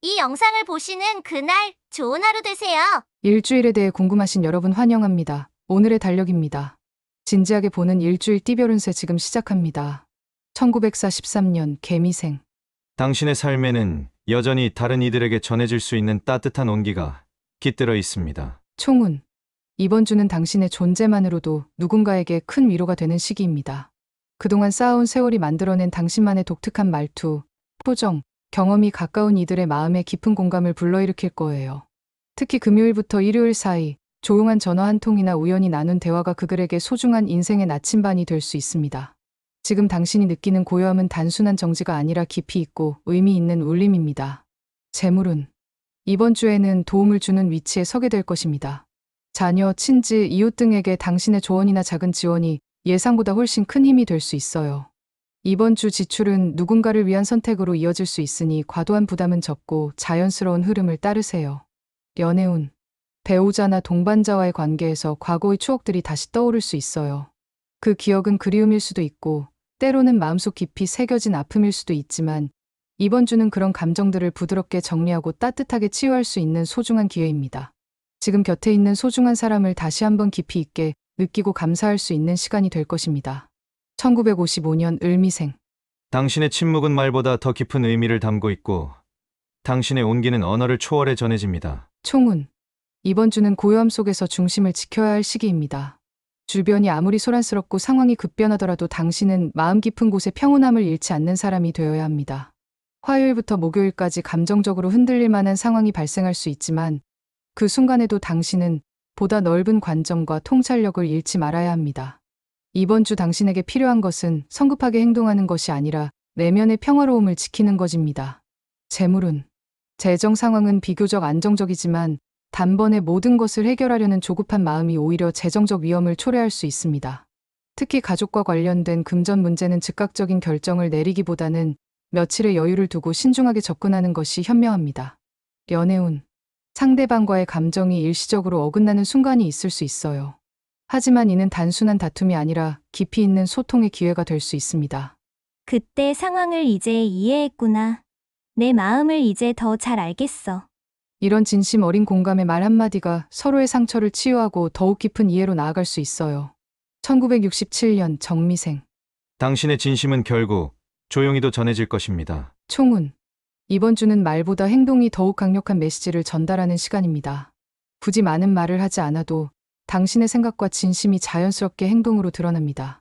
이 영상을 보시는 그날 좋은 하루 되세요. 일주일에 대해 궁금하신 여러분 환영합니다. 오늘의 달력입니다. 진지하게 보는 일주일 띠별 운세 지금 시작합니다. 1943년 개미생. 당신의 삶에는 여전히 다른 이들에게 전해질 수 있는 따뜻한 온기가 깃들어 있습니다. 총운. 이번 주는 당신의 존재만으로도 누군가에게 큰 위로가 되는 시기입니다. 그동안 쌓아온 세월이 만들어낸 당신만의 독특한 말투, 표정, 경험이 가까운 이들의 마음에 깊은 공감을 불러일으킬 거예요. 특히 금요일부터 일요일 사이 조용한 전화 한 통이나 우연히 나눈 대화가 그들에게 소중한 인생의 나침반이 될 수 있습니다. 지금 당신이 느끼는 고요함은 단순한 정지가 아니라 깊이 있고 의미 있는 울림입니다. 재물운. 이번 주에는 도움을 주는 위치에 서게 될 것입니다. 자녀, 친지, 이웃 등에게 당신의 조언이나 작은 지원이 예상보다 훨씬 큰 힘이 될 수 있어요. 이번 주 지출은 누군가를 위한 선택으로 이어질 수 있으니 과도한 부담은 적고 자연스러운 흐름을 따르세요. 연애운. 배우자나 동반자와의 관계에서 과거의 추억들이 다시 떠오를 수 있어요. 그 기억은 그리움일 수도 있고 때로는 마음속 깊이 새겨진 아픔일 수도 있지만 이번 주는 그런 감정들을 부드럽게 정리하고 따뜻하게 치유할 수 있는 소중한 기회입니다. 지금 곁에 있는 소중한 사람을 다시 한번 깊이 있게 느끼고 감사할 수 있는 시간이 될 것입니다. 1955년 을미생. 당신의 침묵은 말보다 더 깊은 의미를 담고 있고 당신의 온기는 언어를 초월해 전해집니다. 총운. 이번 주는 고요함 속에서 중심을 지켜야 할 시기입니다. 주변이 아무리 소란스럽고 상황이 급변하더라도 당신은 마음 깊은 곳에 평온함을 잃지 않는 사람이 되어야 합니다. 화요일부터 목요일까지 감정적으로 흔들릴 만한 상황이 발생할 수 있지만 그 순간에도 당신은 보다 넓은 관점과 통찰력을 잃지 말아야 합니다. 이번 주 당신에게 필요한 것은 성급하게 행동하는 것이 아니라 내면의 평화로움을 지키는 것입니다. 재물운. 재정 상황은 비교적 안정적이지만 단번에 모든 것을 해결하려는 조급한 마음이 오히려 재정적 위험을 초래할 수 있습니다. 특히 가족과 관련된 금전 문제는 즉각적인 결정을 내리기보다는 며칠의 여유를 두고 신중하게 접근하는 것이 현명합니다. 연애운. 상대방과의 감정이 일시적으로 어긋나는 순간이 있을 수 있어요. 하지만 이는 단순한 다툼이 아니라 깊이 있는 소통의 기회가 될 수 있습니다. 그때 상황을 이제 이해했구나. 내 마음을 이제 더 잘 알겠어. 이런 진심 어린 공감의 말 한마디가 서로의 상처를 치유하고 더욱 깊은 이해로 나아갈 수 있어요. 1967년 정미생. 당신의 진심은 결국 조용히도 전해질 것입니다. 총운. 이번 주는 말보다 행동이 더욱 강력한 메시지를 전달하는 시간입니다. 굳이 많은 말을 하지 않아도 당신의 생각과 진심이 자연스럽게 행동으로 드러납니다.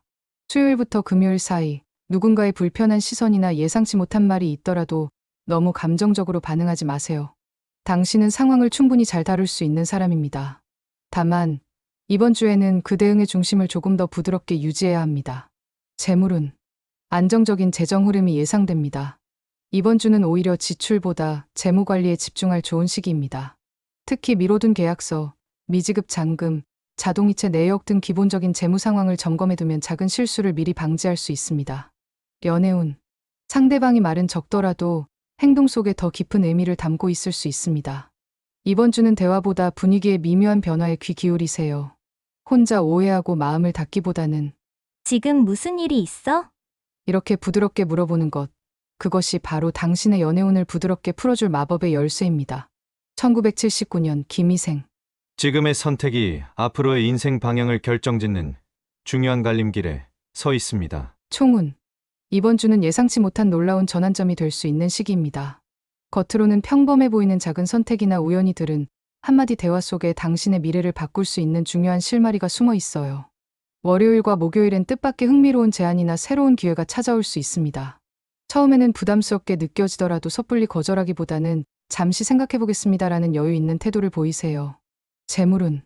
수요일부터 금요일 사이 누군가의 불편한 시선이나 예상치 못한 말이 있더라도 너무 감정적으로 반응하지 마세요. 당신은 상황을 충분히 잘 다룰 수 있는 사람입니다. 다만 이번 주에는 그 대응의 중심을 조금 더 부드럽게 유지해야 합니다. 재물운. 안정적인 재정 흐름이 예상됩니다. 이번 주는 오히려 지출보다 재무 관리에 집중할 좋은 시기입니다. 특히 미뤄둔 계약서, 미지급 잔금, 자동이체 내역 등 기본적인 재무 상황을 점검해두면 작은 실수를 미리 방지할 수 있습니다. 연애운. 상대방이 말은 적더라도 행동 속에 더 깊은 의미를 담고 있을 수 있습니다. 이번 주는 대화보다 분위기의 미묘한 변화에 귀 기울이세요. 혼자 오해하고 마음을 닫기보다는 지금 무슨 일이 있어? 이렇게 부드럽게 물어보는 것. 그것이 바로 당신의 연애운을 부드럽게 풀어줄 마법의 열쇠입니다. 1979년 김희생. 지금의 선택이 앞으로의 인생 방향을 결정짓는 중요한 갈림길에 서 있습니다. 총운. 이번 주는 예상치 못한 놀라운 전환점이 될 수 있는 시기입니다. 겉으로는 평범해 보이는 작은 선택이나 우연히들은 한마디 대화 속에 당신의 미래를 바꿀 수 있는 중요한 실마리가 숨어 있어요. 월요일과 목요일엔 뜻밖의 흥미로운 제안이나 새로운 기회가 찾아올 수 있습니다. 처음에는 부담스럽게 느껴지더라도 섣불리 거절하기보다는 잠시 생각해보겠습니다라는 여유 있는 태도를 보이세요. 재물운.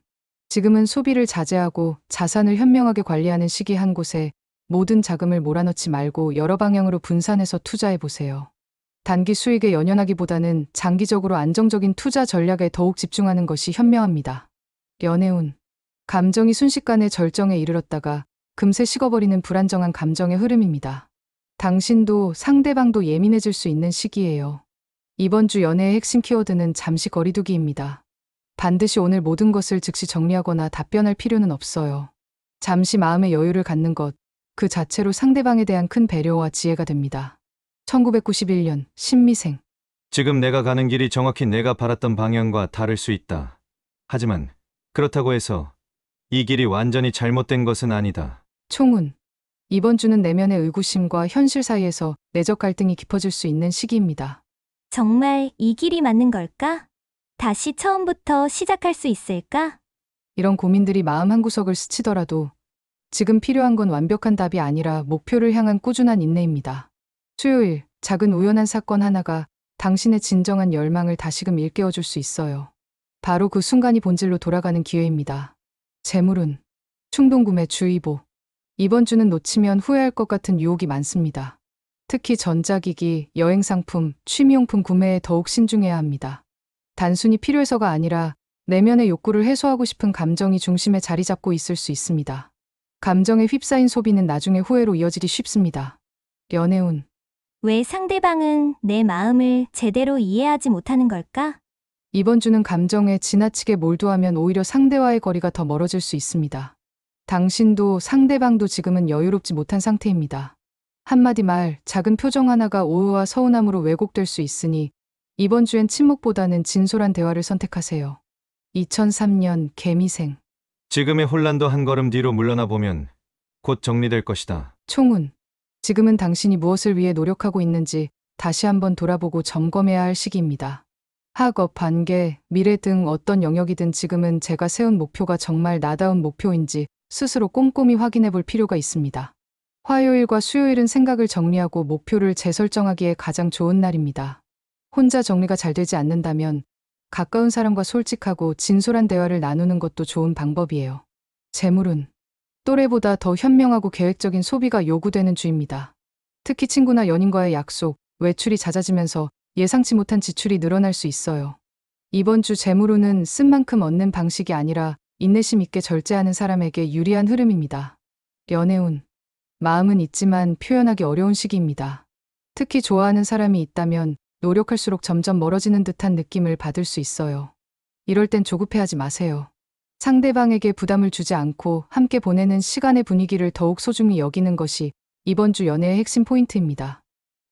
지금은 소비를 자제하고 자산을 현명하게 관리하는 시기 한 곳에 모든 자금을 몰아넣지 말고 여러 방향으로 분산해서 투자해보세요. 단기 수익에 연연하기보다는 장기적으로 안정적인 투자 전략에 더욱 집중하는 것이 현명합니다. 연애운. 감정이 순식간에 절정에 이르렀다가 금세 식어버리는 불안정한 감정의 흐름입니다. 당신도 상대방도 예민해질 수 있는 시기예요. 이번 주 연애의 핵심 키워드는 잠시 거리두기입니다. 반드시 오늘 모든 것을 즉시 정리하거나 답변할 필요는 없어요. 잠시 마음의 여유를 갖는 것, 그 자체로 상대방에 대한 큰 배려와 지혜가 됩니다. 1991년 신미생. 지금 내가 가는 길이 정확히 내가 바랐던 방향과 다를 수 있다. 하지만 그렇다고 해서 이 길이 완전히 잘못된 것은 아니다. 총훈. 이번 주는 내면의 의구심과 현실 사이에서 내적 갈등이 깊어질 수 있는 시기입니다. 정말 이 길이 맞는 걸까? 다시 처음부터 시작할 수 있을까? 이런 고민들이 마음 한구석을 스치더라도 지금 필요한 건 완벽한 답이 아니라 목표를 향한 꾸준한 인내입니다. 수요일, 작은 우연한 사건 하나가 당신의 진정한 열망을 다시금 일깨워줄 수 있어요. 바로 그 순간이 본질로 돌아가는 기회입니다. 재물운, 충동구매 주의보. 이번 주는 놓치면 후회할 것 같은 유혹이 많습니다. 특히 전자기기, 여행상품, 취미용품 구매에 더욱 신중해야 합니다. 단순히 필요해서가 아니라 내면의 욕구를 해소하고 싶은 감정이 중심에 자리 잡고 있을 수 있습니다. 감정에 휩싸인 소비는 나중에 후회로 이어지기 쉽습니다. 연애운. 왜 상대방은 내 마음을 제대로 이해하지 못하는 걸까? 이번 주는 감정에 지나치게 몰두하면 오히려 상대와의 거리가 더 멀어질 수 있습니다. 당신도 상대방도 지금은 여유롭지 못한 상태입니다. 한마디 말, 작은 표정 하나가 오해와 서운함으로 왜곡될 수 있으니 이번 주엔 침묵보다는 진솔한 대화를 선택하세요. 2003년 개미생. 지금의 혼란도 한 걸음 뒤로 물러나 보면 곧 정리될 것이다. 총훈. 지금은 당신이 무엇을 위해 노력하고 있는지 다시 한번 돌아보고 점검해야 할 시기입니다. 학업, 관계, 미래 등 어떤 영역이든 지금은 제가 세운 목표가 정말 나다운 목표인지 스스로 꼼꼼히 확인해 볼 필요가 있습니다. 화요일과 수요일은 생각을 정리하고 목표를 재설정하기에 가장 좋은 날입니다. 혼자 정리가 잘 되지 않는다면 가까운 사람과 솔직하고 진솔한 대화를 나누는 것도 좋은 방법이에요. 재물운. 또래보다 더 현명하고 계획적인 소비가 요구되는 주입니다. 특히 친구나 연인과의 약속, 외출이 잦아지면서 예상치 못한 지출이 늘어날 수 있어요. 이번 주 재물운은 쓴 만큼 얻는 방식이 아니라 인내심 있게 절제하는 사람에게 유리한 흐름입니다. 연애운. 마음은 있지만 표현하기 어려운 시기입니다. 특히 좋아하는 사람이 있다면 노력할수록 점점 멀어지는 듯한 느낌을 받을 수 있어요. 이럴 땐 조급해하지 마세요. 상대방에게 부담을 주지 않고 함께 보내는 시간의 분위기를 더욱 소중히 여기는 것이 이번 주 연애의 핵심 포인트입니다.